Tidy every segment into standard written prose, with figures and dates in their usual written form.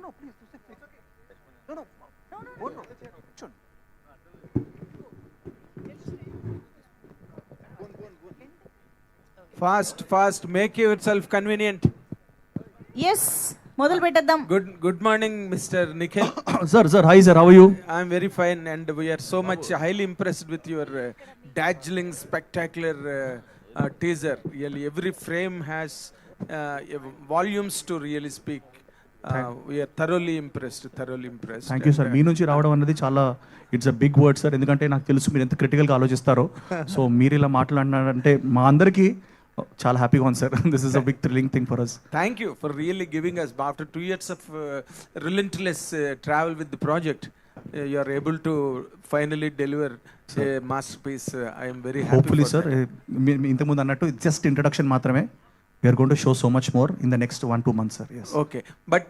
no, please. No. కూర్చోండి. Fast. Make yourself convenient. Yes, మొదలు పెట్టేద్దాం. Good morning, Mr. Nikhil. Sir, hi sir, how are you? I'm very fine, and we are so much highly impressed with your dazzling, spectacular teaser. Really, every frame has volumes to really speak. We are thoroughly impressed. Thank you sir. మీ నుంచి రావడం అనేది చాలా it's a big word sir, ఎందుకంటే నాకు తెలుసు మీరు ఎంత క్రిటికల్గా ఆలోచిస్తారో. So మీరు ఇలా మాట్లాడినారంటే మా అందరికీ చాలా హ్యాపీగా ఉంది sir. This is a big thrilling thing for us. Thank you for really giving us, after 2 years of relentless travel with the project, you are able to finally deliver a masterpiece. I am very happy. Hopefully for sir, that. ఇంతకుముందు అన్నట్టు just introduction మాత్రమే. We are going to show so much more in the next 1-2 months sir. Yes. Okay, but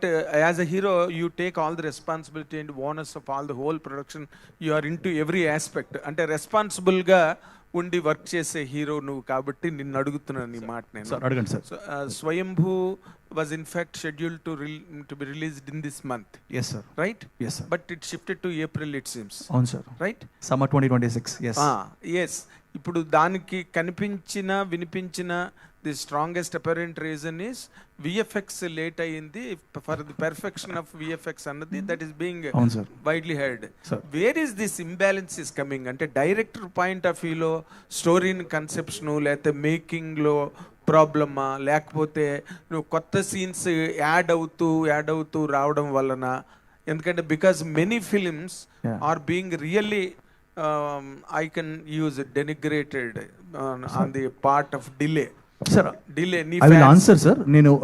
as a hero you take all the responsibility and onus of all the whole production. You are into every aspect. అంటే responsible గా ఉండి work చేసే hero నువ్వు కాబట్టి నిన్ను అడుగుతున్నాను ఈ మాట నేను. సార్ అడగండి sir. Swayambhu was in fact scheduled to be released in this month. Yes sir. Right? Yes sir. But it shifted to April, it seems. అవును sir. Right? Summer 2026. Yes. Yes. ఇప్పుడు దానికి కనిపించిన వినిపించిన the strongest apparent reason is VFX late అయ్యింది. For the perfection of VFX అన్నది that is being widely heard. Where is this imbalance is coming? అంటే director point of వ్యూలో స్టోరీని కన్సెప్షను లేకపోతే మేకింగ్లో ప్రాబ్లమా, లేకపోతే నువ్వు కొత్త సీన్స్ యాడ్ అవుతూ రావడం వలన? ఎందుకంటే because many films are being really I can use denigrated on the part of delay. Sir I will answer sir.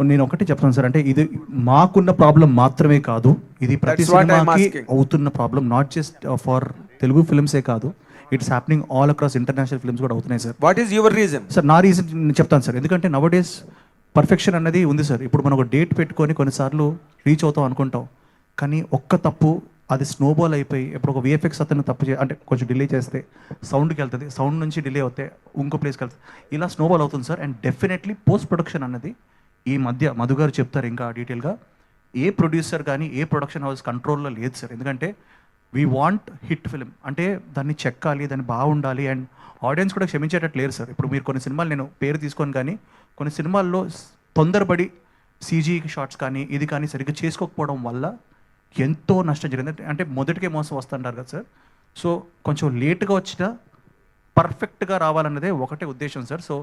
నేను ఒకటి చెప్తాను సార్, అంటే ఇది మాకున్న ప్రాబ్లం మాత్రమే కాదు, ఇది ప్రతి సినిమాకి అవుతున్న problem. Not just for Telugu ఫిల్మ్సే కాదు, it's happening all across international films కూడా అవుతున్నాయి sir. What is your reason? Sir నా రీజన్ చెప్తాను సార్. ఎందుకంటే నవ్ డేస్ పర్ఫెక్షన్ అనేది ఉంది సార్. ఇప్పుడు మనం ఒక డేట్ పెట్టుకొని కొన్నిసార్లు రీచ్ అవుతాం అనుకుంటాం, కానీ ఒక్క తప్పు అది స్నోబాల్ అయిపోయి ఇప్పుడు ఒక విఎఫ్ఎక్స్ అతను తప్పు అంటే కొంచెం డిలే చేస్తే సౌండ్కి వెళ్తుంది, సౌండ్ నుంచి డిలే అవుతే ఇంకో ప్లేస్కి వెళ్తుంది, ఇలా స్నోబాల్ అవుతుంది sir. And definitely post production అన్నది ఈ మధ్య మధు గారు చెప్తారు ఇంకా డీటెయిల్గా, ఏ ప్రొడ్యూసర్ కానీ ఏ ప్రొడక్షన్ హౌస్ కంట్రోల్లో లేదు సార్. ఎందుకంటే వీ వాంట్ హిట్ ఫిలిం, అంటే దాన్ని చెక్కాలి, దాన్ని బాగుండాలి, అండ్ ఆడియన్స్ కూడా క్షమించేటట్టు లేరు సార్. ఇప్పుడు మీరు కొన్ని సినిమాలు నేను పేరు తీసుకొని కానీ కొన్ని సినిమాల్లో తొందరపడి సీజీ షాట్స్ కానీ ఇది కానీ సరిగ్గా చేసుకోకపోవడం వల్ల ఎంతో నష్టం జరిగింది. అంటే మొదటికే మోసం వస్తుంటారు కదా సార్. సో కొంచెం లేట్గా వచ్చినా పర్ఫెక్ట్గా రావాలన్నదే ఒకటే ఉద్దేశం సార్. సో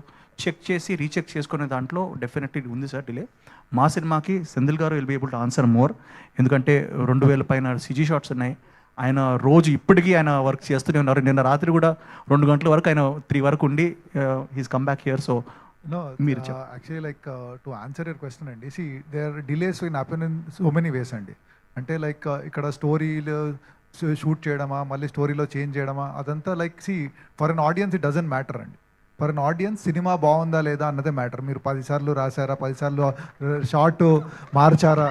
చెక్ చేసి రీచెక్ చేసుకునే దాంట్లో డెఫినెట్లీ ఉంది సార్ డిలే. మా సినిమాకి సెంధిల్ గారు will be able to answer more, ఎందుకంటే 2000 పైన సిజీ షాట్స్ ఉన్నాయి. ఆయన రోజు ఇప్పటికీ ఆయన వర్క్ చేస్తూనే ఉన్నారు. నిన్న రాత్రి కూడా 2 గంటల వరకు ఆయన 3 వరకు ఉండి he's come back here. So మీరు actually like to answer your question అండి, see there delays in happen in so many ways అండి. అంటే లైక్ ఇక్కడ స్టోరీలు షూట్ చేయడమా, మళ్ళీ స్టోరీలో చేంజ్ చేయడమా, అదంతా like see for an audience it doesn't matter అండి. ఫర్ అన్ ఆడియన్స్ సినిమా బాగుందా లేదా అన్నదే మ్యాటర్. మీరు 10 సార్లు రాశారా, 10 సార్లు షార్ట్ మార్చారా,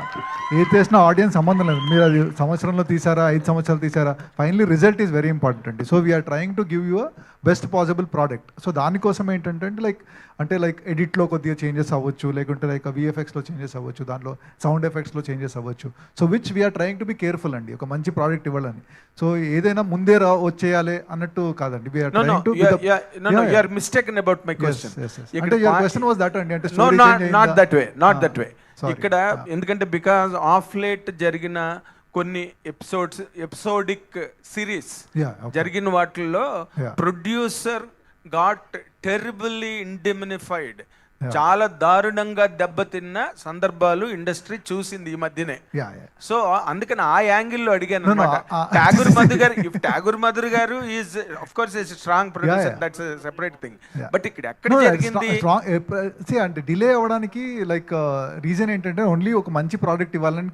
ఏది చేసినా ఆడియన్స్ సంబంధం లేదు. మీరు అది సంవత్సరంలో తీసారా, 5 సంవత్సరాలు తీసారా, finally result is very important అండి. So we are trying to give you a best possible product. So దానికోసం ఏంటంటే లైక్ ఎడిట్లో కొద్దిగా చేంజెస్ అవ్వచ్చు, లేకుంటే లైక్ విఎఫ్ఎక్స్లో చేంజెస్ అవ్వచ్చు, దాంట్లో సౌండ్ ఎఫెక్ట్స్లో చేంజెస్ అవ్వచ్చు. So which we are trying to be careful అండి, ఒక మంచి ప్రోడక్ట్ ఇవ్వాలని. సో ఏదైనా ముందే వచ్చేయాలి అన్నట్టు కాదండి. We are trying to mistaken about my question. Yes. అంటే your question was that అండి, అంటే not that way. ఇక్కడ ఎందుకంటే బికాజ్ ఆఫ్ లేట్ జరిగిన కొన్ని ఎపిసోడిక్ సిరీస్ జరిగిన వాటిల్లో ప్రొడ్యూసర్ గాట్ టెరిబుల్లీ ఇండెమ్నిఫైడ్, చాలా దారుణంగా దెబ్బతిన్న సందర్భాలు ఇండస్ట్రీ చూసింది ఈ మధ్యనే. సో అందుకని ఆ యాంగిల్లో అడిగాను అనమాట. ఠాగూర్ మధుర్ గారు is of course strong producer, that's separate thing. But ఇక్కడ ఎక్కడ జరిగింది అంటే డిలే అవ్వడానికి లైక్ రీజన్ ఏంటంటే ఓన్లీ ఒక మంచి ప్రోడక్ట్ ఇవ్వాలని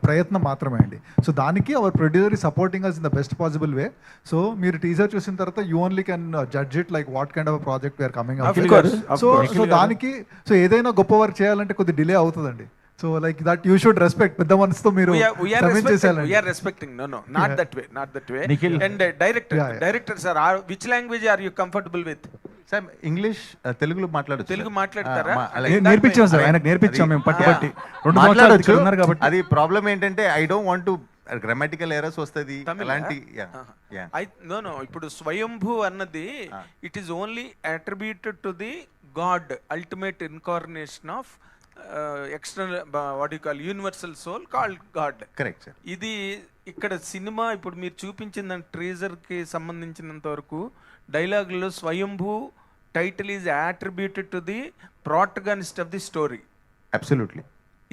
ప్రయత్నం మాత్రమే అండి. సో దానికి our producer is supporting us in the best possible way. So మీరు టీజర్ చూసిన తర్వాత you only can judge it like what kind of project we are coming up. So దానికి సో ఏదైనా గొప్ప వర్క్ చేయాలంటే కొద్ది డిలే అవుతుందండి. So like that you should respect, పెద్ద మనసుతో మీరు not that way. And director sir, which language are you comfortable with? Sir English తెలుగులో మాట్లాడచ్చు తెలుగు మాట్లాడతారా? నేర్పించాం సార్, ఆయనకు నేర్పించాం మేము పట్టుబట్టి 2 సంవత్సరాలు ఇక్కడ ఉన్నారు కాబట్టి. అది ప్రాబ్లం ఏంటంటే I don't want to grammatical errors వస్తుంది తమిళా? అలాంటి నో ఇప్పుడు స్వయంభూ అన్నది it is only attributed to the god, ultimate incarnation of external what you call universal soul called god. Correct sir. ఇది ఇక్కడ సినిమా ఇప్పుడు మీరు చూపించిన ట్రేజర్ కి సంబంధించినంత వరకు డైలాగులో స్వయంభూ title is attributed to the protagonist of the story. Absolutely.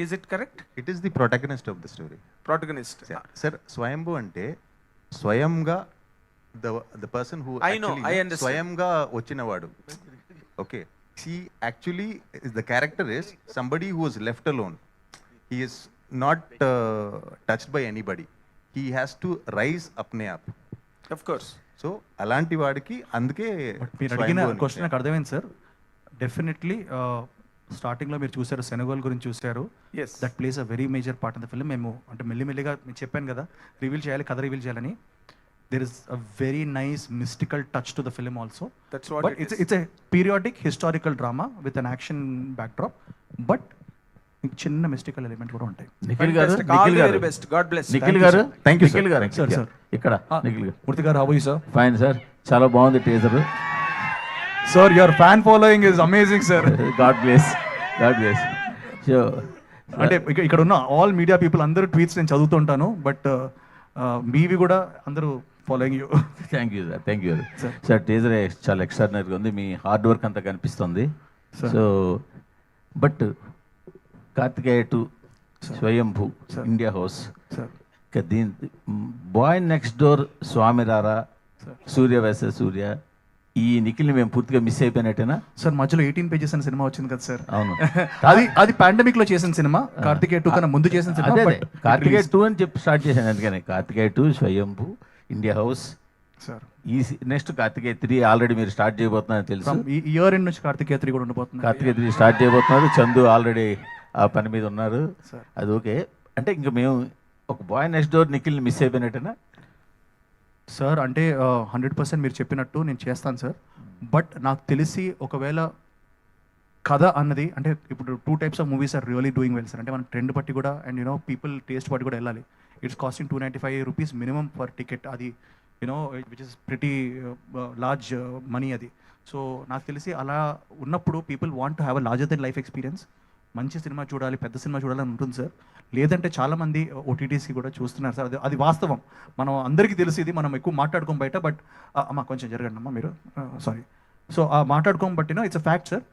Is it correct? It is the protagonist of the story. Protagonist. Sir స్వయంభూ అంటే స్వయంగా the person who I know, I understand. స్వయంగా వచ్చినవాడు. Okay, he actually is the character is somebody who was left alone. He is not touched by anybody. He has to rise apne aap. Of course. So అలాంటి వాడికి అందుకే మీరు అడిగిన question నాకు అర్థమైంది sir. Definitely స్టార్టింగ్లో మీరు చూసారు, సెనగల్ గురించి చూసారు. Yes. That place a very major part of the film. మేము అంటే మెల్లిమెల్లిగా మీకు చెప్పాను కదా, రివీల్ చేయాలి, కథ రివీల్ చేయాలని. There is a very nice mystical touch to the film also. That's what but it is. It's a periodic historical drama with an action backdrop. But చిన్న మిస్టికల్ ఎలిమెంట్ కూడా ఉంటాయి. నిఖిల్ గారు, Fantastic. All నిఖిల్ the గారు, very best. God bless. Nikhil గారు, Thank you, sir. Nikhil గారు, Sir, sir. ఇక్కడ నిఖిల్ గారు. మూర్తి గారు, హౌ సార్? ఫైన్ సార్, చాలా బాగుంది teaser. Sir your fan following is amazing sir. God bless, God bless. So అంటే ఇక్కడ ఉన్న ఆల్ మీడియా పీపుల్ అందరూ ట్వీట్స్ నేను చదువుతుంటాను, బట్ మీవి కూడా అందరూ following you. Thank you sir, thank you sir. Teaser చాలా ఎక్స్ట్రాడినరీగా ఉంది, మీ హార్డ్ వర్క్ అంతా కనిపిస్తుంది. So but Karthikeya 2 Swayambhu India house, sir దీని బాయ్ నెక్స్ట్ డోర్, స్వామి రారా, సూర్య వర్సెస్ సూర్య, ఈ నిఖిల్ని మేము పూర్తిగా మిస్ అయిపోయినట్టేనా సార్? మధ్యలో 18 పేజెస్ అనే సినిమా వచ్చింది కదా సార్. అవును. అది పాండమిక్ లో చేసిన సినిమా, కార్తికేయ 2 కన్నా ముందు చేసిన సినిమా. అదే బట్ కార్తికేయ 2 అని చెప్పి స్టార్ట్ చేశాను, అందుకని కార్తికేయ 2 స్వయంభూ ఇండియా హౌస్. సార్ ఈ నెక్స్ట్ కార్తికేయ 3 ఆల్రెడీ మీరు స్టార్ట్ చేయబోతున్నారని తెలుసు. ఈ ఇయర్ ఎండ్ నుంచి కార్తికేయ 3 కూడా ఉండబోతుంది. కార్తికేయ 3 స్టార్ట్ చేయబోతున్నారు. చందు ఆల్రెడీ ఆ పని మీద ఉన్నారు. సార్ అది ఓకే. అంటే ఇంకా మేము ఒక బాయ్ నెక్స్ట్ డోర్ నిఖిల్ని మిస్ అయిపోయినట్టేనా? సార్ అంటే 100% మీరు చెప్పినట్టు నేను చేస్తాను సార్. బట్ నాకు తెలిసి ఒకవేళ కథ అన్నది అంటే ఇప్పుడు 2 types of movies are really doing well sir. అంటే మనం ట్రెండ్ బట్టి కూడా అండ్ యూనో పీపుల్ టేస్ట్ బట్టి కూడా వెళ్ళాలి. It's costing 295 rupees minimum per ticket. అది you know which is pretty large money అది. సో నాకు తెలిసి అలా ఉన్నప్పుడు people want to have a larger than life experience. మంచి సినిమా చూడాలి, పెద్ద సినిమా చూడాలని ఉంటుంది సార్. లేదంటే చాలామంది ఓటీటీసీ కూడా చూస్తున్నారు సార్. అది వాస్తవం, మనం అందరికీ తెలిసి ఇది మనం ఎక్కువ మాట్లాడుకోం బయట. బట్ అమ్మా కొంచెం జరగండి అమ్మా మీరు, సారీ. సో ఆ మాట్లాడుకోం బట్టినా ఇట్స్ అ ఫ్యాక్ట్ సార్.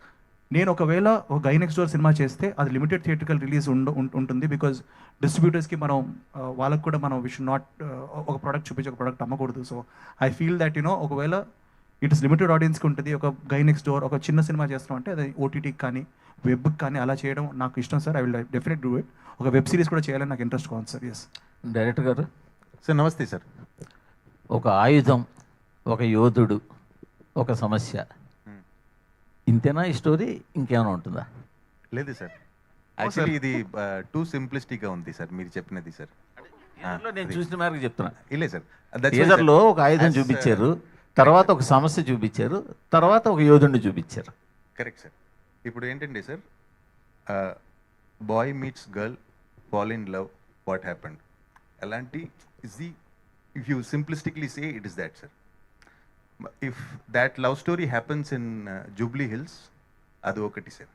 నేను ఒకవేళ ఒక గై నెక్స్ట్ డోర్ సినిమా చేస్తే అది లిమిటెడ్ థియేట్రికల్ రిలీజ్ ఉంటుంది. బికాజ్ డిస్ట్రిబ్యూటర్స్కి మనం వాళ్ళకు కూడా మనం వి షుడ్ నాట్ ఒక ప్రోడక్ట్ చూపించి ఒక ప్రోడక్ట్ అమ్మకూడదు. So I feel that you know ఒకవేళ ఇట్ ఇస్ లిమిటెడ్ ఆడియన్స్కి ఉంటుంది. ఒక గై నెక్స్ట్ డోర్ ఒక చిన్న సినిమా చేస్తాం అంటే అది ఓటీటీకి కానీ వెబ్కి కానీ అలా చేయడం నాకు ఇష్టం sir. I will definite do it. ఒక వెబ్ సిరీస్ కూడా చేయాలని నాకు ఇంట్రెస్ట్ కావాలి సార్. ఎస్ డైరెక్టర్ గారు. సార్ నమస్తే సార్. ఒక ఆయుధం, ఒక యోధుడు, ఒక సమస్య, ఇంతేనా ఈ స్టోరీ? ఇంకేమైనా ఉంటుందా? లేదు సార్, యాక్చువల్లీ ఇది టూ సింప్లిస్టిక్గా ఉంది సార్ మీరు చెప్పినది సార్. నేను చూసిన మేరకు చెప్తున్నా. ఇలే సార్, టీజర్లో ఒక ఆయుధం చూపించారు, తర్వాత ఒక సమస్య చూపించారు, తర్వాత ఒక యోధుడిని చూపించారు. Correct sir. ఇప్పుడు ఏంటంటే sir, boy meets girl, fall in love, what happened అలాంటి is the, if you simplistically say it is that sir. If that love story happens in Jubilee Hills, అది ఒకటి సార్.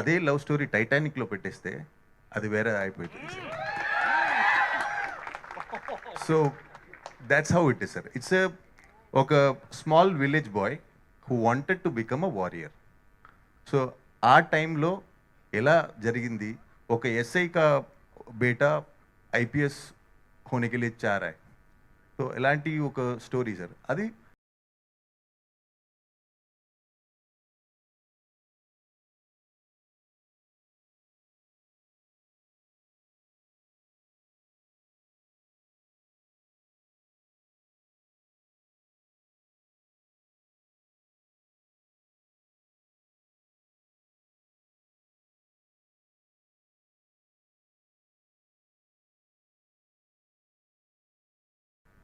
అదే లవ్ స్టోరీ టైటానిక్లో పెట్టేస్తే అది వేరే అయిపోతుంది sir. So that's how it is sir. It's ఒక small village boy who wanted to become a warrior. So ఆ టైంలో ఎలా జరిగింది, ఒక एसआई का बेटा IPS होने के लिए चाह रहा है, तो ఎలాంటి ఒక స్టోరీ సార్ అది.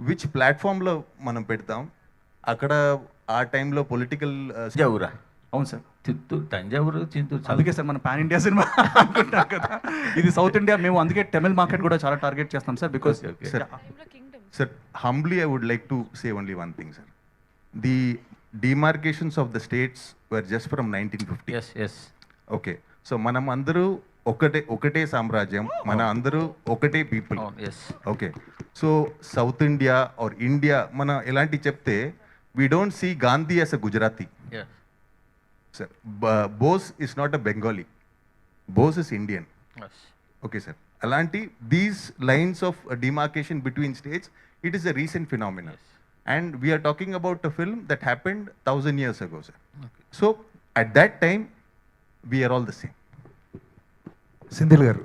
విచ్ ప్లాట్ఫామ్లో మనం పెడతాం, అక్కడ ఆ టైంలో పొలిటికల్ తంజావూరా? అవును సార్. చిత్తూరు, తంజావూరు, చింతూరు చాలా అందుకే సార్ మన పాన్ ఇండియా సినిమా అనుకుంటాం కదా, ఇది సౌత్ ఇండియా. మేము అందుకే తమిళ్ మార్కెట్ కూడా చాలా టార్గెట్ చేస్తాం sir. Because Okay. Sir, humbly, I would like to say only one thing, sir. The demarcations of the states were just from 1950. Yes yes okay, so మనం అందరూ ఒకటే సామ్రాజ్యం, మన అందరూ ఒకటే people. Yes okay, so South India or India మన ఎలాంటి చెప్తే we don't see Gandhi as a Gujarati. Sir, Bose is not a Bengali, Bose is Indian. Okay sir, అలాంటి these lines of demarcation between states, it is a recent phenomena. And we are talking about a film that happened 1000 years ago, sir. So at that time we are all the same. Senthil garu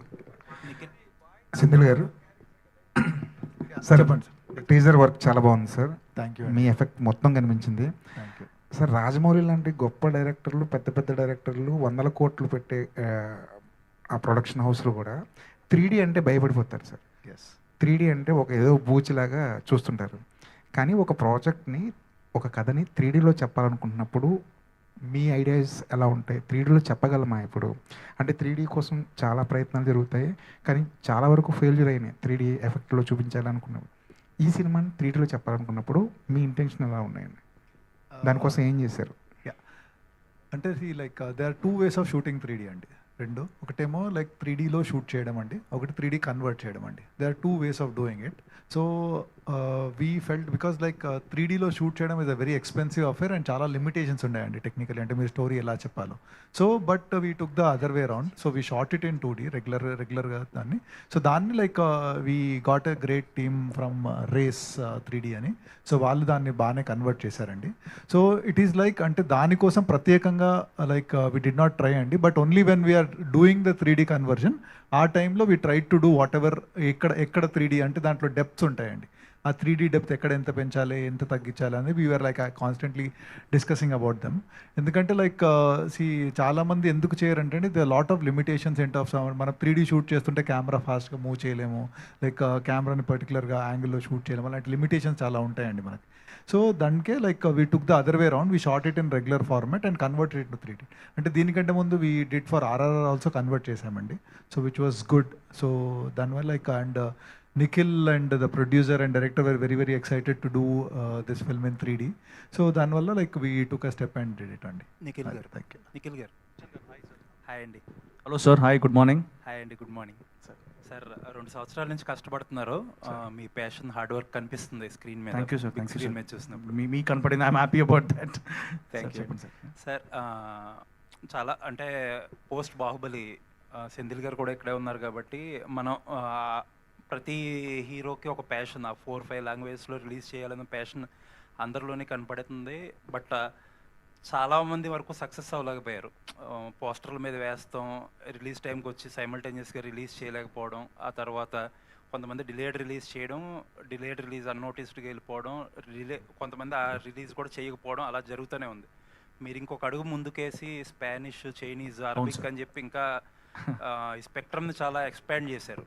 sir, చెప్పండి sir. Teaser work చాలా బాగుంది sir. Thank you మీ effect మొత్తం కనిపించింది thank you. Sir. Rajamouli లాంటి గొప్ప డైరెక్టర్లు, పెద్ద పెద్ద డైరెక్టర్లు 100 కోట్లు పెట్టే ఆ ప్రొడక్షన్ హౌస్లో కూడా 3D అంటే భయపడిపోతారు సార్. ఎస్ 3D అంటే ఒక ఏదో బూచిలాగా చూస్తుంటారు. కానీ ఒక ప్రాజెక్ట్ని, ఒక కథని 3Dలో చెప్పాలనుకుంటున్నప్పుడు మీ ఐడియాస్ ఎలా ఉంటాయి? 3Dలో చెప్పగలమా ఇప్పుడు? అంటే 3D కోసం చాలా ప్రయత్నాలు జరుగుతాయి, కానీ చాలా వరకు ఫెయిల్యూర్ అయినాయి 3D ఎఫెక్ట్లో చూపించాలనుకున్నప్పుడు. ఈ సినిమాని 3Dలో చెప్పాలనుకున్నప్పుడు మీ ఇంటెన్షన్ ఎలా ఉన్నాయండి? దానికోసం ఏం చేశారు? అంటే like they are 2 ways of shooting 3D అండి. రెండు, ఒకటేమో లైక్ 3Dలో షూట్ చేయడం అండి, ఒకటి 3D కన్వర్ట్ చేయడం అండి. They are 2 ways of doing it. So we felt because like 3Dలో షూట్ చేయడం is a very expensive affair and చాలా లిమిటేషన్స్ ఉన్నాయండి టెక్నికలీ, అంటే మీరు స్టోరీ ఎలా చెప్పాలో. So but we took the other way around. So we shot it in 2D రెగ్యులర్గా దాన్ని. సో దాన్ని like we got a great team from Race 3D అని. సో వాళ్ళు దాన్ని బాగానే కన్వర్ట్ చేశారండి. సో ఇట్ ఈస్ లైక్, అంటే దానికోసం ప్రత్యేకంగా like we did not try అండి, but only when we are doing the 3D conversion, ఆ టైంలో we try to do whatever. ఎక్కడ 3D అంటే దాంట్లో డెప్త్స్ ఉంటాయండి. ఆ 3D డెప్త్ ఎక్కడ ఎంత పెంచాలి, ఎంత తగ్గించాలి అనేది we are like constantly discussing about them. ఎందుకంటే లైక్ చాలామంది ఎందుకు చేయరంటే the lot of limitations and of మనం 3D షూట్ చేస్తుంటే కెమెరా ఫాస్ట్గా మూవ్ చేయలేము, లైక్ కెమెరాని పర్టికులర్గా యాంగిల్లో షూట్ చేయలేము, అలాంటి లిమిటేషన్స్ చాలా ఉంటాయండి మనకి. సో దానికే like we took the other way round, we shot it in regular format and convert it to 3D. అంటే దీనికంటే ముందు we did for RRR also convert చేసామండి. So which was good. So దానివల్ల like and Nikhil and the producer and director were very very excited to do this film in 3D. So దానివల్ల like we took a step and did it అండి. Nikhil garu, thank you. Nikhil garu hi అండి. Hello sir, hi, good morning. Hi అండి, good morning sir. 2 సంవత్సరాల నుంచి కష్టపడుతున్నారు. మీ passion, hard work కనిపిస్తుంది screen మీద. Thank you sir, thank you screen మీద చూసినప్పుడు. మీ కనపడింది, I'm happy about that. Thank you sir. చాలా అంటే పోస్ట్ బాహుబలి సెంధిల్ గారు కూడా ఇక్కడే ఉన్నారు కాబట్టి మనం ప్రతి హీరోకి ఒక ప్యాషన్, ఆ 4-5 లాంగ్వేజ్లో రిలీజ్ చేయాలన్న ప్యాషన్ అందరిలోనే కనపడుతుంది. బట్ చాలామంది వరకు సక్సెస్ అవ్వలేకపోయారు. పోస్టర్ల మీద వేస్తాం, రిలీజ్ టైంకి వచ్చి సైమల్టేనియస్గా రిలీజ్ చేయలేకపోవడం, ఆ తర్వాత కొంతమంది డిలేడ్ రిలీజ్ చేయడం, డిలేడ్ రిలీజ్ అన్నోటిస్డ్గా వెళ్ళిపోవడం, కొంతమంది ఆ రిలీజ్ కూడా చేయకపోవడం, అలా జరుగుతూనే ఉంది. మీరు ఇంకొక అడుగు ముందుకేసి స్పానిష్, చైనీస్, అరబిక్ అని చెప్పి ఇంకా ఈ స్పెక్ట్రమ్ని చాలా ఎక్స్పాండ్ చేశారు.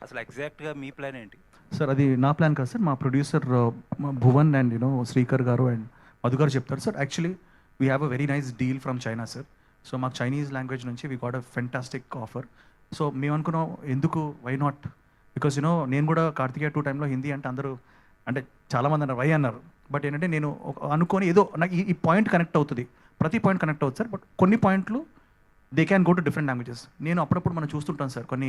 అసలు ఎగ్జాక్ట్గా మీ ప్లాన్ ఏంటి సార్? అది నా ప్లాన్ కాదు సార్, మా ప్రొడ్యూసర్ భువన్ అండ్ శ్రీకర్ గారు అండ్ మధు గారు చెప్తారు sir. Actually we have a very nice deal from China sir. So మాకు చైనీస్ లాంగ్వేజ్ నుంచి we got a fantastic offer. So మేము అనుకున్నాం ఎందుకు, వై నాట్, బికాస్ నేను కూడా కార్తికేయ 2 టైంలో హిందీ అంటే అందరూ అంటే చాలామంది అన్నారు వై అన్నారు. బట్ ఏంటంటే నేను అనుకొని ఏదో నాకు ఈ పాయింట్ కనెక్ట్ అవుతుంది, ప్రతి పాయింట్ కనెక్ట్ అవుతుంది సార్. బట్ కొన్ని పాయింట్లు they can go to different languages. నేను అప్పుడప్పుడు మనం చూస్తుంటాం సార్ కొన్ని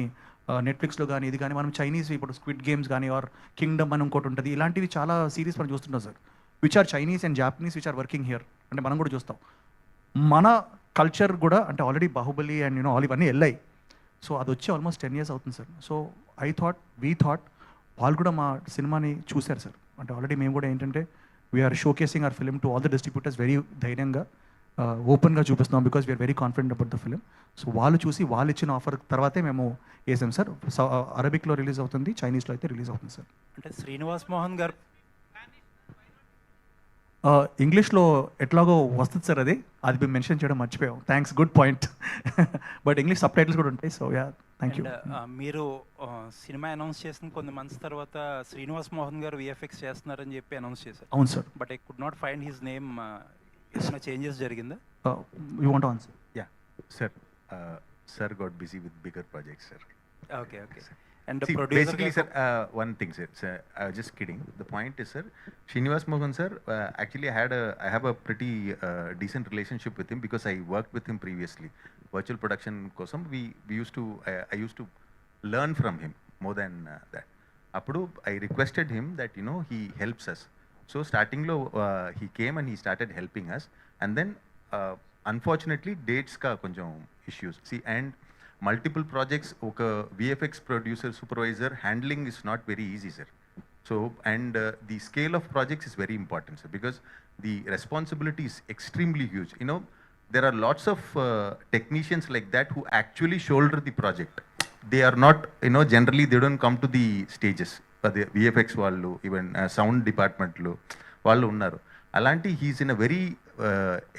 నెట్ఫ్లిక్స్లో కానీ ఇది కానీ మనం చైనీస్, ఇప్పుడు స్క్విడ్ గేమ్స్ కానీ ఆర్ కింగ్డమ్ అని ఇంకోటి ఉంటుంది, ఇలాంటివి చాలా సిరీస్ మనం చూస్తుంటాం sir, which are Chinese and Japanese which are working here. అంటే మనం కూడా చూస్తాం మన కల్చర్ కూడా, అంటే ఆల్రెడీ బాహుబలి అండ్ ఆల్ ఇవన్నీ వెళ్ళాయి. సో అది వచ్చి ఆల్మోస్ట్ 10 years అవుతుంది సార్. సో వీ థాట్ వాళ్ళు కూడా మా సినిమాని చూశారు సార్. అంటే ఆల్రెడీ మేము కూడా ఏంటంటే we are showcasing our film to all the distributors very ధైర్యంగా ఓపెన్గా చూపిస్తున్నాం, because we are very confident about the film. So వాళ్ళు చూసి వాళ్ళు ఇచ్చిన ఆఫర్ తర్వాతే మేము వేసాం సార్. అరబిక్లో రిలీజ్ అవుతుంది, చైనీస్లో అయితే రిలీజ్ అవుతుంది సార్. అంటే శ్రీనివాస్ మోహన్ గారు ఇంగ్లీష్లో ఎట్లాగో వస్తుంది సార్ అది మేము మెన్షన్ చేయడం మర్చిపోయాం. Thanks, good point. But English sub titles కూడా ఉంటాయి. So yeah, thank you. మీరు సినిమా అనౌన్స్ చేసిన కొన్ని మంత్స్ తర్వాత శ్రీనివాస్ మోహన్ గారు విఎఫ్ఎక్స్ చేస్తున్నారని చెప్పి అనౌన్స్ చేశారు. అవును sir. But I could not find his name. ఏమైనా చేంజెస్ జరిగిందా? You want answer? Yeah, sir. Sir got busy with bigger projects, sir. Okay okay. And See, producer basically, sir, one thing, sir, just kidding. The point is, sir, Srinivas Mohan, sir, actually I have a pretty decent relationship with him because I worked with him previously. Virtual production kosam, we used to, I used to learn from him more than that. Appudu, I requested him that, you know, he helps us. So starting lo, he came and he started helping us. And then, unfortunately, dates ka konjam issues. See, and multiple projects, oka VFX producer, supervisor, handling is not very easy, sir. So, and the scale of projects is very important, sir, because the responsibility is extremely huge. You know, there are lots of technicians like that who actually shoulder the project. They are not, you know, generally they don't come to the stages. But the VFX వాళ్ళు, even sound department లో వాళ్ళు ఉన్నారు. అలాంటి he's in a very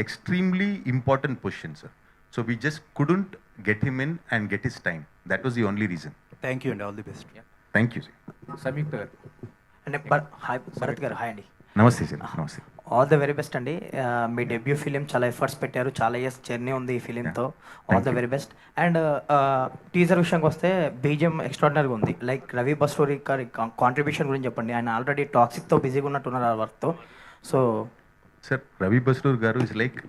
extremely important position, sir. So we just couldn't get him in and get his time. That was the only reason. Thank you అండి. All the best. Thank you, sir. Samyuktha garu అంటే hi Bharat గారు, hi అండి. నమస్తే sir. నమస్తే. All the very best అండి. మీ debut film చాలా efforts పెట్టారు, చాలా ఇయర్స్ జర్నీ ఉంది ఈ ఫిలింతో. All the very best. And teaser విషయానికి వస్తే బీజిఎం ఎక్స్ట్రాడినరీగా ఉంది. లైక్ రవి బస్టోరీ గారి కాంట్రిబ్యూషన్ గురించి చెప్పండి. ఆయన ఆల్రెడీ టాక్సిక్తో బిజీగా ఉన్నట్టున్నారు ఆ వర్క్తో. సో సార్, రవి బస్రూర్ గారు is like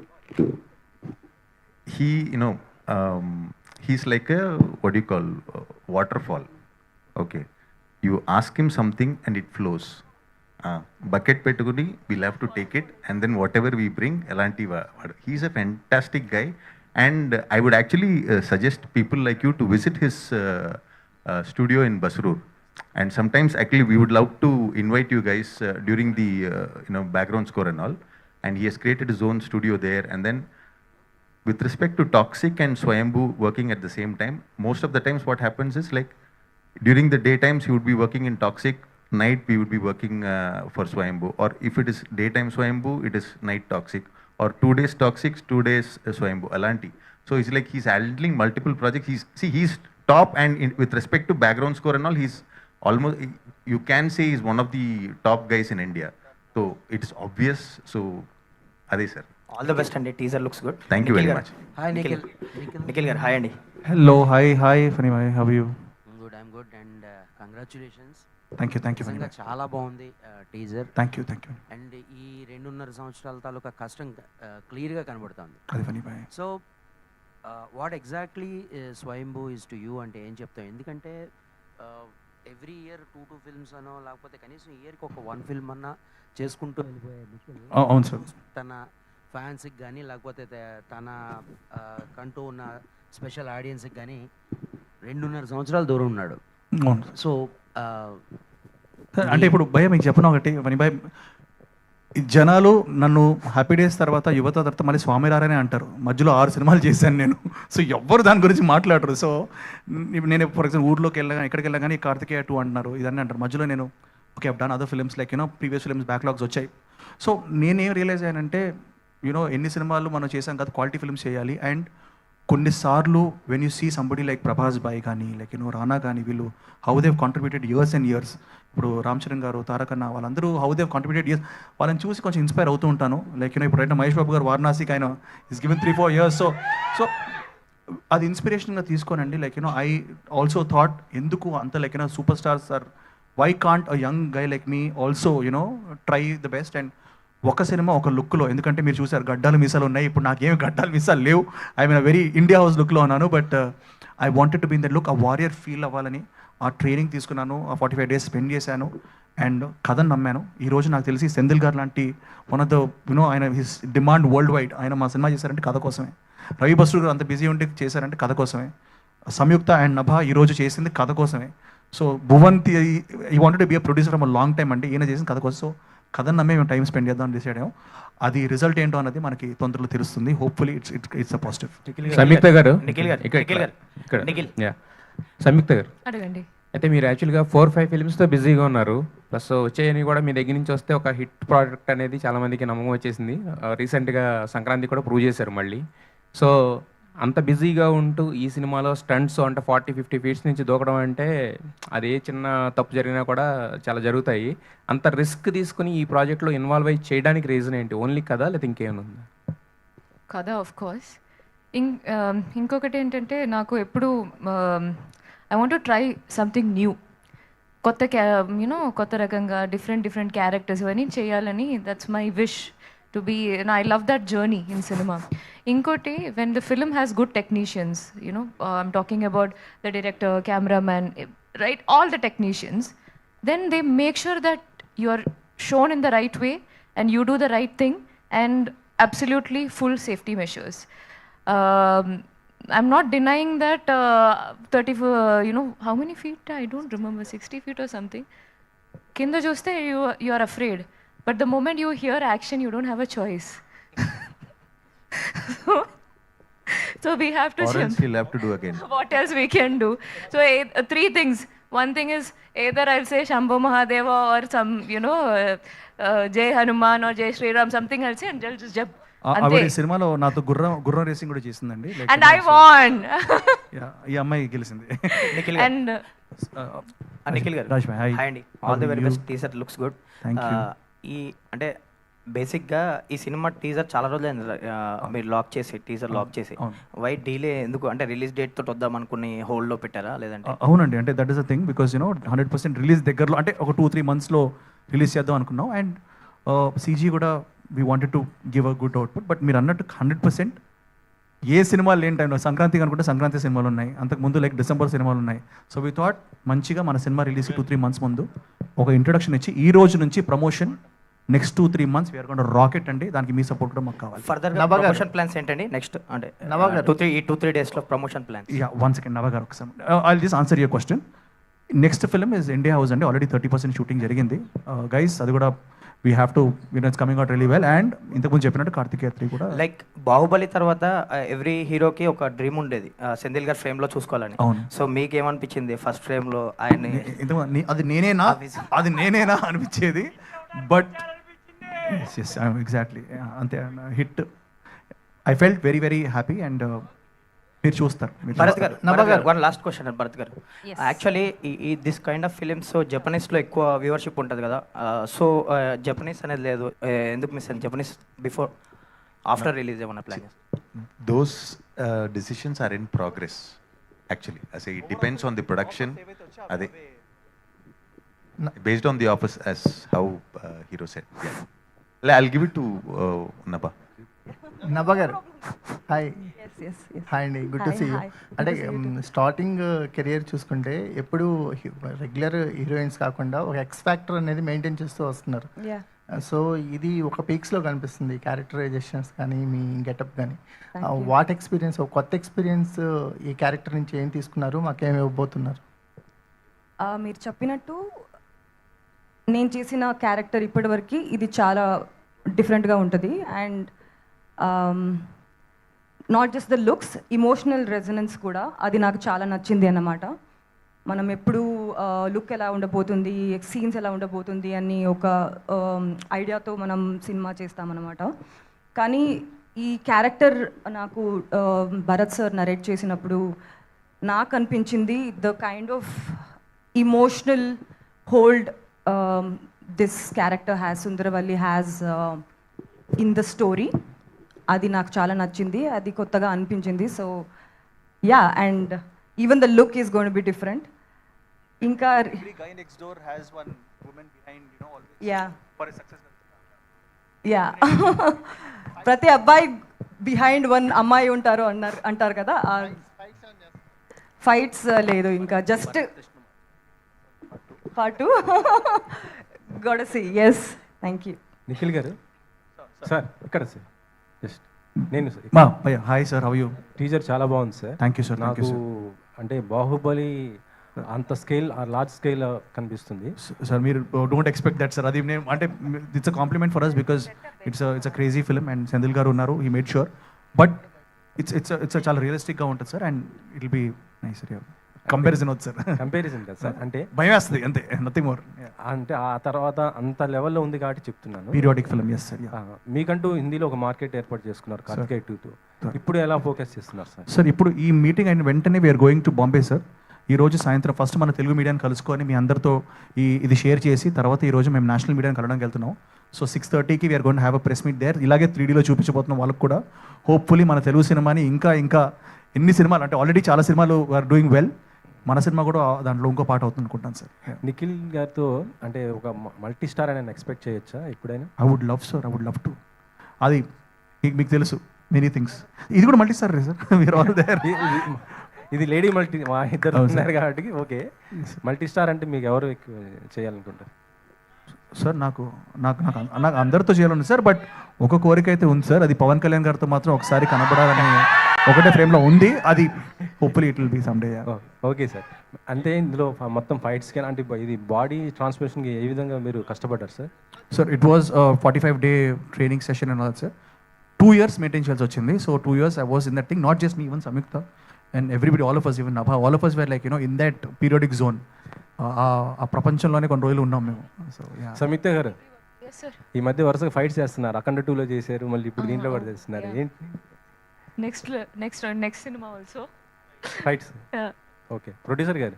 he, you know, he's like a, what do you call, waterfall. Okay, you ask him something and it flows. Bucket petukuni, we'll have to take it, and then whatever we bring, elanti he's a fantastic guy. And I would actually suggest people like you to visit his studio in Basrur. And sometimes actually we would love to invite you guys during the you know, background score and all. And he has created his own studio there. And then with respect to Toxic and Swayambhu working at the same time, most of the times what happens is like during the daytimes he would be working in Toxic, night we would be working for Swayambhu, or if it is daytime Swayambhu, it is night Toxic, or 2 days Toxic, 2 days Swayambhu, Alanti. So it's like he's handling multiple projects. He's top, and with respect to background score and all, he's almost, you can say he's one of the top guys in India. So it's obvious. So Adi sir. All the best అండి. Teaser looks good. Thank you very much. Hi Nikhil. Nikhil garu, hi అండి. Hello, hi Phani భాయ్, how you? I'm good and congratulations. Thank you Phani నిజంగా భాయ్. చాలా బాగుంది teaser. Thank you. And ఈ 2.5 సంవత్సరాల తాలూకా కష్టం క్లియర్గా కనబడుతుంది. అది ఫనీ భాయ్. So what exactly Swayambhu is to you అంటే ఏం చెప్తాం? ఎందుకంటే ఎవ్రీ ఇయర్ 2 ఫిల్మ్స్ అనో లేకపోతే కనీసం ఇయర్కి ఒక 1 ఫిల్మ్ అన్నా చేసుకుంటూ వెళ్ళిపోయే నిఖిల్ అవును సార్. తన ఫ్యాన్స్కి కానీ లేకపోతే తన కంటూ ఉన్న స్పెషల్ ఆడియన్స్కి కానీ 2.5 సంవత్సరాలు దూరం ఉన్నాడు. అవును. సో అంటే ఇప్పుడు భయ మీకు చెప్పను ఒకటి ఫనీ భాయ్, ఈ జనాలు నన్ను హ్యాపీ డేస్ తర్వాత యువత తర్వాత మళ్ళీ స్వామిరారనే అంటారు. మధ్యలో 6 సినిమాలు చేశాను నేను. సో ఎవ్వరు దాని గురించి మాట్లాడరు. సో నేను ఫర్ ఎగ్జాంపుల్ ఊర్లోకి వెళ్ళగా ఎక్కడికి వెళ్ళా కానీ కార్తికేయ 2 అంటున్నారు, ఇదన్నీ అంటారు. మధ్యలో నేను okay done other films like you know previous films backlogs వచ్చాయి. సో నేనేం రియలైజ్ అయ్యానంటే యూనో ఎన్ని సినిమాలు మనం చేసాం కదా, క్వాలిటీ ఫిల్మ్స్ చేయాలి. అండ్ కొన్నిసార్లు when you see somebody like Prabhas బాయ్ కానీ లైక్ యూనో రానా కానీ, వీళ్ళు how they've contributed years and years. ఇప్పుడు రామ్ చరణ్ గారు, తారకన్న, వాళ్ళందరూ హౌ దేవ్ కాంట్రిబ్యూటెడ్ ఇయర్స్, వాళ్ళని చూసి కొంచెం ఇన్స్పైర్ అవుతూ ఉంటాను. లైక్ యూనో ఇప్పుడు అయితే మహేష్ బాబు గారు వారణాసికి ఆయన ఈస్ గివెన్ 3-4 years. సో అది ఇన్స్పిరేషన్గా తీసుకోనండి. Like you know I also thought ఎందుకు అంత like you know super stars are, why can't a young guy like me also you know try the best. And ఒక సినిమా ఒక లుక్లో, ఎందుకంటే మీరు చూసారు గడ్డాలు మీసాలు ఉన్నాయి, ఇప్పుడు నాకేమి గడ్డాలు మీసాలు లేవు. I mean very India House లుక్లో ఉన్నాను. But I wanted to be in that look, ఆ వారియర్ ఫీల్ అవ్వాలని ఆ ట్రైనింగ్ తీసుకున్నాను. ఆ 45 days స్పెండ్ చేశాను అండ్ కథను నమ్మాను. ఈరోజు నాకు తెలిసి సెంధిల్ గారు లాంటి వన్ ఆఫ్ ద యూనో ఆయన హిస్ డిమాండ్ వరల్డ్ వైడ్. ఆయన మా సినిమా చేశారంటే కథ కోసమే. రవి బస్రూర్ గారు అంత బిజీ ఉంటే చేశారంటే కథ కోసమే. సంయుక్త అండ్ నభ ఈరోజు చేసింది కథ కోసమే. సో భువన్ ఈ wanted to be a producer from a long time అంటే ఈయన చేసిన కథ కోసం. సో కథను నమ్మే మేము టైం స్పెండ్ చేద్దాం డిసైడ్ అయ్యాం. అది రిజల్ట్ ఏంటో అన్నది మనకి తొందరలో తెలుస్తుంది. Hopefully it's a positive. Samyuktha garu, Nikhil గారు, ఇక్కడ నిఖిల్ గారు, ఇక్కడ నిఖిల్. సంయుక్త గారు అడగండి. అయితే మీరు యాక్చువల్గా 4-5 ఫిల్మ్స్తో బిజీగా ఉన్నారు, ప్లస్ వచ్చేయని కూడా మీ దగ్గర నుంచి వస్తే ఒక హిట్ ప్రోడక్ట్ అనేది చాలామందికి నమ్మకం వచ్చేసింది. రీసెంట్గా సంక్రాంతి కూడా ప్రూవ్ చేశారు మళ్ళీ. సో అంత బిజీగా ఉంటూ ఈ సినిమాలో స్టంట్స్ అంటే 40-50 ఫీట్స్ నుంచి దూకడం అంటే అది ఏ చిన్న తప్పు జరిగినా కూడా చాలా జరుగుతాయి. అంత రిస్క్ తీసుకుని ఈ ప్రాజెక్ట్లో ఇన్వాల్వ్ అయ్యి చేయడానికి రీజన్ ఏంటి? ఓన్లీ కదా లేదా ఇంకేమైనా ఉందా? కదా ఆఫ్ కోర్స్. ఇంకొకటి ఏంటంటే నాకు ఎప్పుడు I want to try something new, కొత్త కొత్త రకంగా డిఫరెంట్ క్యారెక్టర్స్ ఇవన్నీ చేయాలని, that's my wish to be. I love that journey in cinema. ఇంకోటి, when the film has good technicians, I'm talking about the director, cameraman, right, all the technicians, then they make sure that you are shown in the right way and you do the right thing, and absolutely full safety measures. I'm not denying that 30, how many feet? I don't remember, 60 feet or something. Kinda chuste you are afraid, but the moment you hear action, you don't have a choice. So we have to Or else jump. he'll have to do again. What else we can do? So 3 things. One thing is either I'll say Shambho Mahadeva or some, Jai Hanuman or Jai Sri Ram, something I'll say, and they'll just jump. ఆవిడ ఈ సినిమాలో నాతో గుర్రం racing కూడా చేసిందండి. And I won. ఈ అమ్మాయి గెలిచింది. నిఖిల్ And నిఖిల్ గారు, రాజ్ భాయ్, హాయ్. హాయ్ అండి. All the very best. Teaser looks good. Thank you. ఈ అంటే బేసిక్గా ఈ సినిమా టీజర్ చాలా రోజులైంది మీరు టీజర్ లాక్ చేసి. వై డీలే ఎందుకు? అంటే రిలీజ్ డేట్ తోటి వద్దాం అనుకుని హోల్డ్లో పెట్టారా లేదంటే? అవునండి, అంటే that is the thing, because 100% release దగ్గరలో, అంటే ఒక 2-3 monthsలో రిలీజ్ చేద్దాం అనుకున్నాం. అండ్ సీజీ కూడా we wanted to give a good output. But మీరు అన్నట్టు 100% ఏ సినిమాలు లేని టైంలో, సంక్రాంతికి అనుకుంటే సంక్రాంతి సినిమాలు ఉన్నాయి, అంతకుముందు లైక్ డిసెంబర్ సినిమాలు ఉన్నాయి. సో వీ థాట్ మంచిగా మన సినిమా రిలీజ్ 2-3 months ముందు ఒక ఇంట్రొడక్షన్ ఇచ్చి ఈ రోజు నుంచి promotion next 2-3 months we are going to rocket అండి. దానికి మీ సపోర్ట్ కూడా మాకు కావాలి. ఫర్దర్గా ప్రమోషన్ ప్లాన్స్ ఏంటండి నెక్స్ట్? అంటే 2-3 డేస్లో ప్రమోషన్ ప్లాన్స్. యా, 1 second నవ గారు ఒకసారి I'll just answer your question. Next film is India house అండి. ఆల్రెడీ 30% షూటింగ్ జరిగింది గైస్. అది కూడా we have to it's coming out really well. And ఇంతకుముందు చెప్పినట్టు కార్తికేయ 3 కూడా, లైక్ బాహుబలి తర్వాత ఎవ్రీ హీరోకి ఒక డ్రీమ్ ఉండేది సెంధిల్ గారు ఫ్రేమ్లో చూసుకోవాలని. అవును. సో మీకు ఏమనిపించింది ఫస్ట్ ఫ్రేమ్లో ఆయన్ని? అది నేనేనా అనిపించేది. బట్ ఎగ్జాక్ట్లీ అంతే, hit. I felt very very happy. And మీరు చూస్తారు. భరత్ గారు, వన్ లాస్ట్ క్వశ్చన్ భరత్ గారు. యాక్చువల్లీ ఈ దిస్ కైండ్ ఆఫ్ ఫిలిమ్స్ జపనీస్లో ఎక్కువ వ్యూవర్షిప్ ఉంటుంది కదా. సో జపనీస్ అనేది లేదు, ఎందుకు మిస్ అయింది జపనీస్? బిఫోర్ ఆఫ్టర్ రిలీజ్ ఏమన్నా plan? Those decisions are in progress actually. As it depends on the production. Ade based on the offers, as how hero said. Yeah. I'll give it to Nabha. Nabha గారు, hi. Hi అండి, good to see you. అంటే starting career చూసుకుంటే ఎప్పుడు regular heroines కాకుండా ఒక X factor అనేది maintain చేస్తూ వస్తున్నారు. సో ఇది ఒక పీక్స్లో కనిపిస్తుంది, క్యారెక్టరైజేషన్స్ కానీ మీ గెటప్ కానీ. వాట్ ఎక్స్పీరియన్స్, ఒక కొత్త ఎక్స్పీరియన్స్ ఈ క్యారెక్టర్ నుంచి ఏం తీసుకున్నారు, మాకేమి ఇవ్వబోతున్నారు? మీరు చెప్పినట్టు నేను చేసిన క్యారెక్టర్ ఇప్పటివరకు ఇది చాలా డిఫరెంట్గా ఉంటుంది. And not just the looks, emotional resonance కూడా అది నాకు చాలా నచ్చింది అన్నమాట. మనం ఎప్పుడు లుక్ ఎలా ఉండబోతుంది, సీన్స్ ఎలా ఉండబోతుంది అని ఒక ఐడియాతో మనం సినిమా చేస్తామన్నమాట. కానీ ఈ క్యారెక్టర్ నాకు భరత్ సార్ నరేట్ చేసినప్పుడు నాకు అనిపించింది the kind of emotional hold this character has, Sundaravalli has in the story. అది నాకు చాలా నచ్చింది, అది కొత్తగా అనిపించింది. So yeah, and even the look is going to be different. ఇంకా యా ప్రతి అబ్బాయి బిహైండ్ వన్ అమ్మాయి అంటారు కదా. ఫైట్స్ లేదు, ఇంకా జస్ట్ పార్ట్ 2 గోట్ సీ. Yes, thank you. Nikhil garu sir, ఇక్కడ సార్ జస్ట్ నేను hi sir, how you? Teaser చాలా బాగుంది సార్. Thank you sir. నాకు అంటే బాహుబలి అంత స్కేల్, లార్జ్ స్కేల్ కనిపిస్తుంది సార్. మీరు డోంట్ ఎక్స్పెక్ట్ దట్ సార్. అది నేను అంటే it's a compliment for us because it's a crazy film and Senthil garu ఉన్నారు, he made sure. But it's చాలా రియలిస్టిక్గా ఉంటుంది sir. And it will be nice sir. Comparison వద్దు సార్. కంపారిజన్ కదా సార్, అంటే భయం వేస్తుంది అంతే, నథింగ్ మోర్. అంటే ఆ తర్వాత అంత లెవెల్లో ఉంది కాబట్టి చెప్తున్నాను. Periodic film, yes sir. మీకంటూ హిందీలో ఒక మార్కెట్ ఏర్పాటు చేసుకున్నారు కార్తికేయ 2తో. ఇప్పుడు ఎలా ఫోకస్ చేస్తున్నారు సార్? సార్ ఇప్పుడు ఈ మీటింగ్ అయిన వెంటనే we are going to Bombay sir. ఈ రోజు సాయంత్రం ఫస్ట్ మన తెలుగు మీడియాని కలుసుకొని మీ అందరితో ఇది షేర్ చేసి తర్వాత ఈ రోజు మేము నేషనల్ మీడియాని కలవడానికి వెళ్తున్నాం. సో 6:30కి we're going have a press meet there. ఇలాగే 3Dలో చూపించబోతున్నాం వాళ్ళకి కూడా. హోప్ఫుల్లీ మన తెలుగు సినిమాని ఇంకా ఎన్ని సినిమాలు అంటే ఆల్రెడీ చాలా సినిమాలు ఆర్ డూయింగ్ వెల్, మన సినిమా కూడా దాంట్లో ఇంకో పాట అవుతుంది అనుకుంటాను సార్. నిఖిల్ గారితో అంటే ఒక మల్టీ స్టార్ అని ఎక్స్పెక్ట్ చేయొచ్చా ఎప్పుడైనా? I would love sir, I would love to. అది మీకు తెలుసు మెనీ థింగ్స్. ఇది కూడా మల్టీ స్టార్ సార్, మీరు ఆల్ దేర్. ఇది లేడీ మల్టీ, మా ఇద్దరు ఉన్నారు కాబట్టి ఓకే. మల్టీ స్టార్ అంటే మీకు ఎవరు ఎక్కువ చేయాలనుకుంటారు సార్? నాకు అందరితో చేయాలని సార్, బట్ ఒక కోరిక అయితే ఉంది సార్. అది పవన్ కళ్యాణ్ గారితో మాత్రం ఒకసారి కనబడాలని ఒకటే ఫ్రేమ్లో ఉంది. అది hopefully it will be some day. Okay sir. అంటే ఇందులో మొత్తం ఫైట్స్ కానీ అంటే ఇది బాడీ ట్రాన్స్ఫర్మేషన్కి ఏ విధంగా మీరు కష్టపడ్డారు sir? Sir it was 45-day training session and all sir. 2 years maintain చేయాల్సి వచ్చింది. So 2 years I was in that thing, not just me, even Samyuktha and everybody, all of us, even Nabha, all of us were like in that periodic zone. ఆ ప్రపంచంలోనే కొన్ని రోజులు ఉన్నాం మేము. So సంయుక్త గారు ఈ మధ్య వరుసగా ఫైట్స్ చేస్తున్నారు. అఖండ 2లో చేశారు, మళ్ళీ ఇప్పుడు దీంట్లో కూడా చేస్తున్నారు. ఏంటి next cinema also fights? Okay. Producer గారు,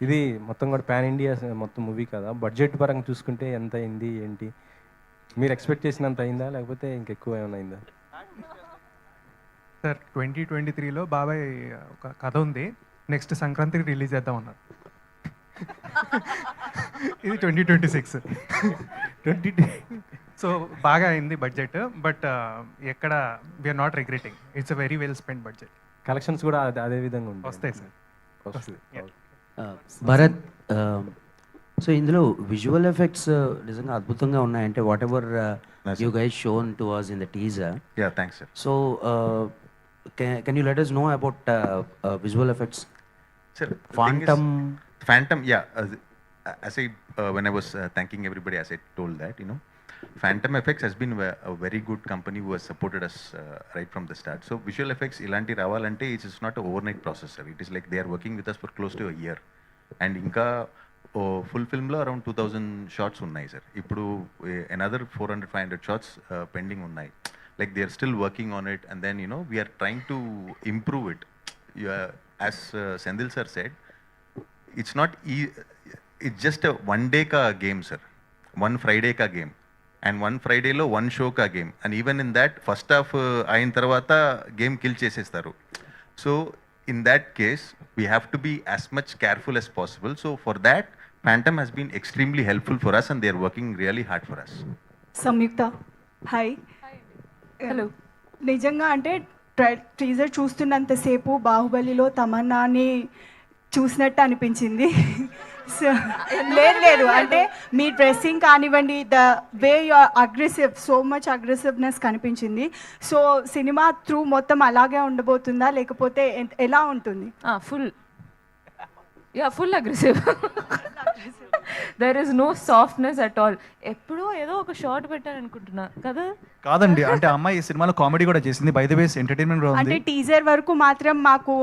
ఇది మొత్తం కూడా పాన్ ఇండియా మొత్తం మూవీ కదా, బడ్జెట్ పరంగా చూసుకుంటే ఎంత అయింది ఏంటి? మీరు ఎక్స్పెక్ట్ చేసినంత అయిందా లేకపోతే ఇంకెక్కువ ఏమైనా అయిందా? సార్ 2023లో బాబాయ్ ఒక కథ ఉంది, నెక్స్ట్ సంక్రాంతికి రిలీజ్ చేద్దాం అన్నారు. ఇది 2026. సో బాగా అయింది బడ్జెట్, బట్ ఎక్కడ we are not regretting. It's a very well spend budget. Collections కూడా అదే విధంగా ఉంటాయి. వస్తాయి సార్. భరత్, సో ఇందులో విజువల్ ఎఫెక్ట్స్ నిజంగా అద్భుతంగా ఉన్నాయంటే whatever you guys shown to us in the teaser. Yeah, thanks sir. So can you let us know about visual effects? Sir, Phantom, yeah, as I when I was thanking everybody, as I told that, Phantom Effects has been a very good company who has supported us right from the start. So visual effects ilanti ravalante, it is not an overnight process sir. It is like they are working with us for close to a year, and inka full film lo around 2000 shots unnai sir. Ippudu another 400-500 shots pending unnai. Like they are still working on it, and then we are trying to improve it. As Sendil sir said, it's not it's just a one day ka game sir, one Friday ka game, and one Friday lo one show ka game, and even in that first half ayin tarvata game kill chesestaru. So in that case we have to be as much careful as possible. So for that Phantom has been extremely helpful for us, and they are working really hard for us. Samyukta, hi. Hello. నిజంగా అంటే teaser చూస్తున్నంతసేపు బాహుబలిలో తమన్నాని చూసినట్టు అనిపించింది. లేదు అంటే మీ dressing కానివ్వండి, the way you are aggressive, so much aggressiveness కనిపించింది. సో సినిమా త్రూ మొత్తం అలాగే ఉండబోతుందా లేకపోతే ఎలా ఉంటుంది? Full aggressive. There is no softness at all. ఎప్పుడో ఏదో ఒక షార్ట్ పెట్టారనుకుంటున్నా కదా. కాదండి, అంటే అమ్మాయి ఈ సినిమాలో కామెడీ కూడా చేసింది. బై ద వే ఎంటర్టైన్మెంట్ కూడా ఉంది. అంటే టీజర్ వరకు మాత్రం మాకు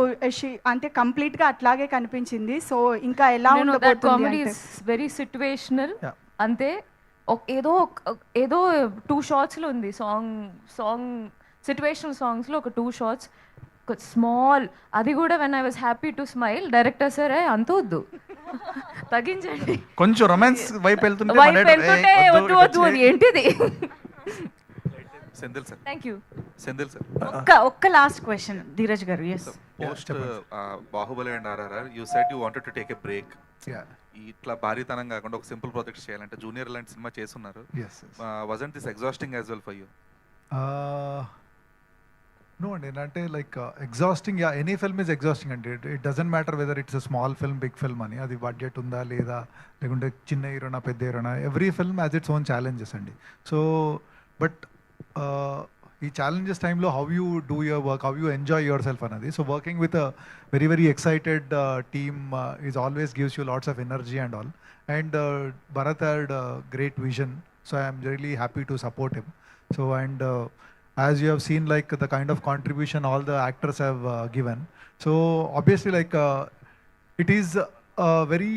అంటే కంప్లీట్ గా అట్లాగే కనిపించింది. సో ఇంకా ఎలా ఉండబోతుంది? కామెడీ ఇస్ వెరీ సిట్యుయేషనల్ అంతే. ఏదో 2 shots లో ఉంది. సాంగ్ సిట్యుయేషనల్ సాంగ్స్ లో ఒక 2 shots స్మాల్, అది కూడా when I was happy to smile. Director sir అంత వద్దు, తగ్గించండి. కొంచెం రొమాన్స్ వైపు వెళ్తుంటే వద్దు అది ఏంటిది. Senthil sir, thank you. Senthil sir, ఒక్క last question Dheeraj garu. Yes, post Baahubali and RRR you said you wanted to take a break. ఇట్లా భారీతనం కాకుండా ఒక సింపుల్ ప్రాజెక్ట్ చేయాలంటే జూనియర్ లాంటి సినిమా చేస్తున్నారు. Wasn't this exhausting as well for you? No, and అంటే like exhausting, yeah, any film is exhausting అండి. It doesn't matter whether it's a small film, big film అని, అది బడ్జెట్ ఉందా లేదా, లేకుంటే చిన్న హీరోనా పెద్ద హీరోనా, every film has its own challenges అండి. సో బట్ ఈ ఛాలెంజెస్ టైంలో how you do your work, how you enjoy yourself అన్నది. So working with a very very excited team is always gives you lots of energy and all. And Bharat had great vision, so I'm really happy to support him. So and as you have seen, like the kind of contribution all the actors have given, so obviously like it is a very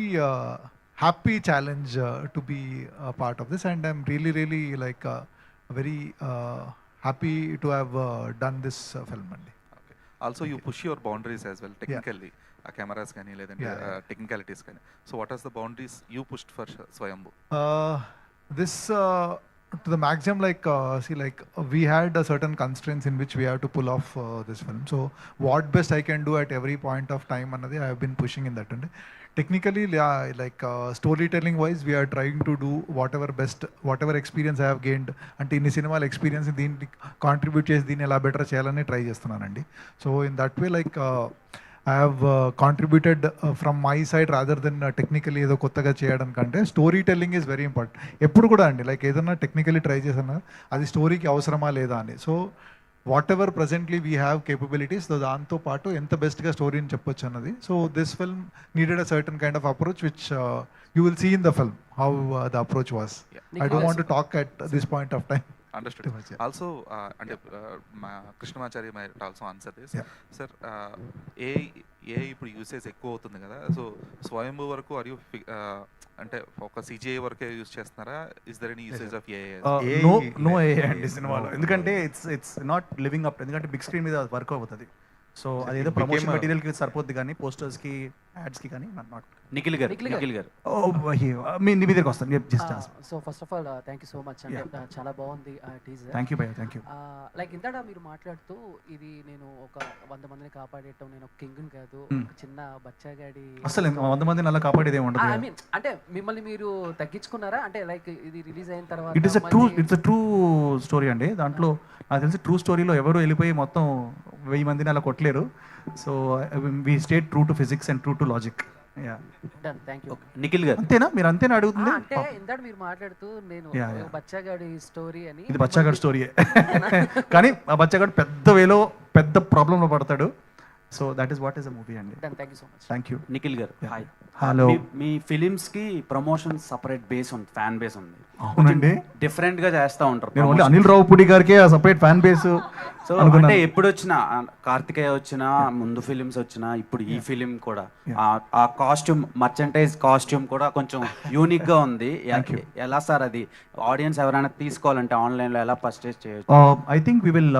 happy challenge to be a part of this, and I'm really like very happy to have done this film. Also, you push your boundaries as well technically. Cameras కానీ లేదంటే technicalities కానీ. So what are the boundaries you pushed for Swayambhu? This to the maximum, like we had a certain constraints in which we have to pull off this film. So what best I can do at every point of time another I have been pushing in that. And technically, like storytelling wise, we are trying to do whatever experience I have gained అంటే ఇన్ని సినిమాల experience దీన్ని contribute చేసి దీన్ని ఎలా better చేయాలని try చేస్తున్నానండి. So in that way like I have contributed from my side rather than technically ఏదో కొత్తగా చేయడం కంటే story telling is very important. ఎప్పుడు కూడా అండి లైక్ ఏదన్నా టెక్నికలీ ట్రై చేసన్నా అది స్టోరీకి అవసరమా లేదా అని. So whatever presently we have capabilities దాంతో పాటు ఎంత బెస్ట్గా స్టోరీని చెప్పొచ్చు అన్నది. So this film needed a certain kind of approach which you will see in the film how the approach was. I don't want to talk at this point of time. Understood. Also, and Krishnamacharya might also answer this. Sir, AI ఇప్పుడు usage ఎక్కువ అవుతుంది కదా. So స్వయంభూ వరకు are you అంటే ఒక CGI వరకే use చేస్తున్నారా? Is there any usage of AI? No AI అండి సినిమాలో, ఎందుకంటే ఇట్స్ నాట్ లివింగ్ అప్. ఎందుకంటే బిగ్ స్క్రీన్ మీద వర్క్ అవుతుంది. సో అదేదో ప్రమోషన్ మెటీరియల్కి సరిపోద్ది కానీ పోస్టర్స్కి యాడ్స్కి కానీ నాట్. నిఖిల్ గారు మీ దగ్గరికి వస్తాను just. So first of all thank you so much అండి, చాలా బాగుంది టీజర్. థ్యాంక్ యూ భయ్యా, థ్యాంక్ యూ. లైక్ ఇంతటా మీరు మాట్లాడుతూ ఇది నేను ఒక 100 మందిని కాపాడేయటం, నేను ఒక కింగ్ని కాదు, ఒక చిన్న బచ్చాగాడి. అసలు 100 మందిని అలా కాపాడేదే ఉండదు. ఐ మీన్ అంటే మిమ్మల్ని మీరు తగ్గించుకున్నారా అంటే లైక్ ఇది రిలీజ్ అయిన తర్వాత? ఇట్స్ అ ట్రూ స్టోరీ అండి. దాంట్లో నాకు తెలిసి ట్రూ స్టోరీలో ఎవరు వెళ్ళిపోయి మొత్తం 1000 మందిని అలా కొట్టలేరు. So we stayed true to physics and true to logic. Nikhil garu అంతేనా? మీరు అంతేనా అడుగుతుంది? అంటే ఇందాక మీరు మాట్లాడుతూ నేను బచ్చాగాడి స్టోరీ అని. ఇది బచ్చాగాడి స్టోరీయే కానీ ఆ బచ్చాగాడు పెద్ద ప్రాబ్లంలో పడతాడు. So that is what is the movie అండి. Thank you so much. Thank you. Nikhil garu hi. Hello. మీ ఫిలిమ్స్ కి ప్రమోషన్ సపరేట్ బేస్ ఉంది, ఫ్యాన్ బేస్ ఉంది. అవునండి, డిఫరెంట్ గా చేస్తా ఉంటారు. నేను ఓన్లీ అనిల్ రావుపూడి గారికి సపరేట్ ఫ్యాన్ బేస్. సో అంటే ఎప్పుడు వచ్చినా కార్తికేయ వచ్చినా, ముందు ఫిలిమ్స్ వచ్చినా, ఇప్పుడు ఈ ఫిలిం కూడా ఆ కాస్ట్యూమ్, మర్చెంటైజ్ కాస్ట్యూమ్ కూడా కొంచెం యూనిక్ గా ఉంది. ఎలా సార్ అది ఆడియన్స్ ఎవరైనా తీసుకోవాలంటే ఆన్లైన్ లో ఎలా పర్చేస్ చేయొచ్చు? I think we will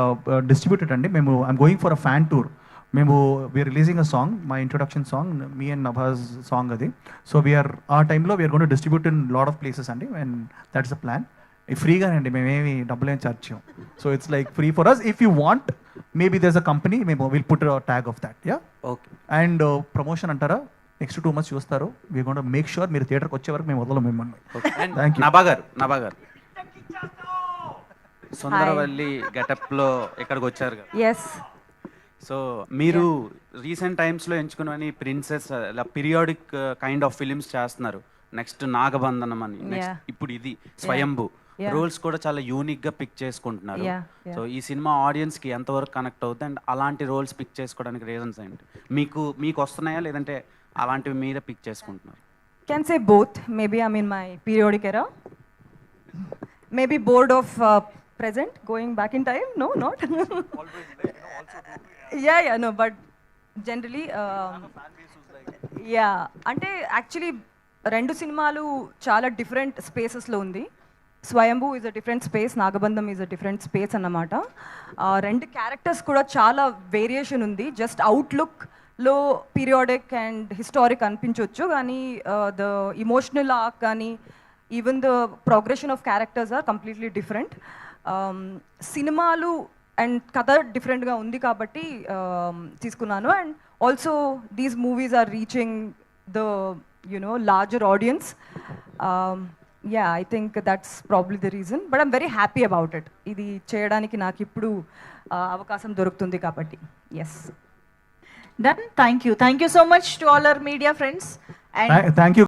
distribute it అండి. మేము I'm going for a fan tour. మేము we're releasing a song, my introduction song, మీ అండ్ నభాజ్ సాంగ్ అది. సో వీఆర్ ఆ టైంలో we're gonna distribute in lot of places అండి. And that's the plan. ఫ్రీగానే అండి, మేమేమి డబ్బులు ఏం చార్జ్ చేయం. So it's like free for us. If you want maybe there's a company, మేము will put tag of that. Yeah okay. And promotion అంటారా, next 2 months చూస్తారు. We going to make sure మీరు థియేటర్కి వచ్చే వరకు మేము వదలం మిమ్మల్ని. Thank you. నభా గారు సుందరవల్లి గెటప్ లో ఇక్కడికి వచ్చారు కదా. ఎస్. సో మీరు రీసెంట్ టైమ్స్లో ఎంచుకున్నవని ప్రిన్సెస్ ఇలా పీరియాడిక్ కైండ్ ఆఫ్ ఫిలిమ్స్ చేస్తున్నారు. నెక్స్ట్ నాగబంధనం అని, నెక్స్ట్ ఇప్పుడు ఇది స్వయంభూ. రోల్స్ కూడా చాలా యూనిక్ గా పిక్ చేసుకుంటున్నారు. సో ఈ సినిమా ఆడియన్స్ కి ఎంతవరకు కనెక్ట్ అవుతుంది అండ్ అలాంటి రోల్స్ పిక్ చేసుకోవడానికి రీజన్స్ ఏంటి? మీకు వస్తున్నాయా లేదంటే అలాంటివి మీరే పిక్ చేసుకుంటున్నారు? Can say both. Maybe I'm in my periodic era. Maybe bored of present, going back in time. No, not. Yeah, no, but generally, yeah. అంటే యాక్చువల్లీ 2 సినిమాలు చాలా డిఫరెంట్ స్పేసెస్లో ఉంది. Swayambhu is a different space, Nagabandham is a different space అన్నమాట. 2 characters కూడా చాలా variation ఉంది. Just అవుట్లుక్లో పీరియాడిక్ అండ్ హిస్టారిక్ అనిపించవచ్చు, కానీ ద ఇమోషనల్ ఆర్క్ కానీ even the progression of characters are completely different. సినిమాలు అండ్ కథ డిఫరెంట్గా ఉంది కాబట్టి తీసుకున్నాను. And also these movies are reaching the larger audience. Yeah, I think that's probably the reason, but I'm very happy about it. ఇది చేయడానికి నాకు ఇప్పుడు అవకాశం దొరుకుతుంది కాబట్టి. Yes. Done. Thank you so much to all our media friends. And thank you.